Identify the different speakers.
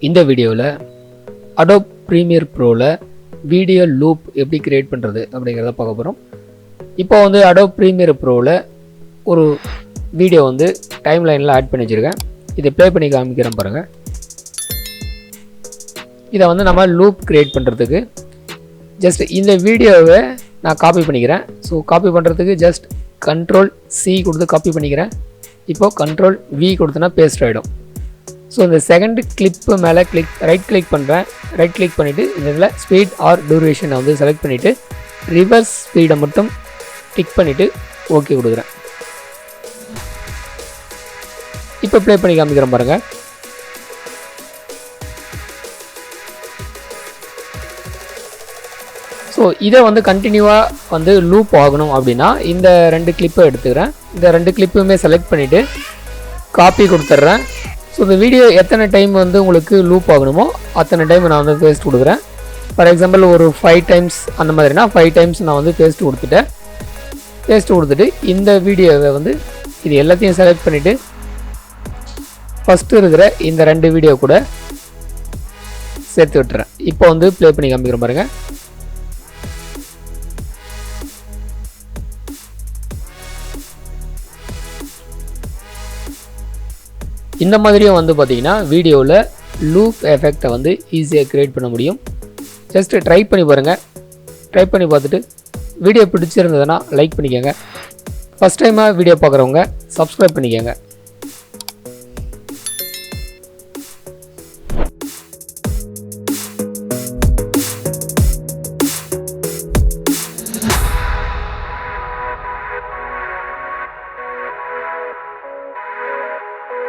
Speaker 1: இந்த வீடியோவில் Adobe Premiere Proல video loop எப்படி கிரியேட் பண்ணுறது அப்படிங்கிறத பார்க்க போகிறோம். இப்போ வந்து Adobe Premiere Proல ஒரு வீடியோ வந்து டைம் லைனில் ஆட் பண்ணி வச்சுருக்கேன். இதை ப்ளே பண்ணி காமிக்கிறேன் பாருங்கள். இதை வந்து நம்ம லூப் கிரியேட் பண்ணுறதுக்கு ஜஸ்ட் இந்த வீடியோவை நான் காப்பி பண்ணிக்கிறேன். ஸோ காப்பி பண்ணுறதுக்கு ஜஸ்ட் Ctrl+C கொடுத்து காப்பி பண்ணிக்கிறேன். இப்போது Ctrl+V கொடுத்தனா பேஸ்ட் ஆகிடும். ஸோ இந்த செகண்ட் கிளிப்பு மேலே ரைட் கிளிக் பண்ணுறேன். ரைட் கிளிக் பண்ணிவிட்டு இதில் ஸ்பீட் ஆர் டூரேஷனை வந்து செலக்ட் பண்ணிவிட்டு ரிவர்ஸ் ஸ்பீடை மட்டும் டிக் பண்ணிவிட்டு ஓகே கொடுக்குறேன். இப்போ ப்ளே பண்ணி காமிக்கிறேன் பாருங்கள். ஸோ இதை வந்து கண்டினியூவாக வந்து லூப் ஆகணும் அப்படின்னா இந்த ரெண்டு கிளிப்பை எடுத்துக்கிறேன். இந்த ரெண்டு கிளிப்புமே செலக்ட் பண்ணிவிட்டு காப்பி கொடுத்துட்றேன். ஸோ இந்த வீடியோ எத்தனை டைம் வந்து உங்களுக்கு லூப் ஆகணுமோ அத்தனை டைம் நான் வந்து பேஸ்ட் கொடுக்குறேன். ஃபார் எக்ஸாம்பிள் ஒரு 5 டைம்ஸ் அந்த மாதிரினா 5 டைம்ஸ் நான் வந்து பேஸ்ட் கொடுத்துட்டேன். பேஸ்ட் கொடுத்துட்டு இந்த வீடியோவை வந்து இது எல்லாத்தையும் செலக்ட் பண்ணிவிட்டு ஃபஸ்ட்டு இருக்கிற இந்த ரெண்டு வீடியோ கூட சேர்த்து விட்டுறேன். இப்போ வந்து ப்ளே பண்ணி காமிக்கிறேன் பாருங்கள். இந்த மாதிரியும் வந்து பார்த்தீங்கன்னா வீடியோவில் லூப் எஃபெக்டை வந்து ஈஸியாக க்ரியேட் பண்ண முடியும். ஜஸ்ட்டு ட்ரை பண்ணி பாருங்கள். ட்ரை பண்ணி பார்த்துட்டு வீடியோ பிடிச்சிருந்ததுன்னா லைக் பண்ணிக்கோங்க. ஃபஸ்ட் டைமாக வீடியோ பார்க்குறவங்க சப்ஸ்கிரைப் பண்ணிக்கோங்க.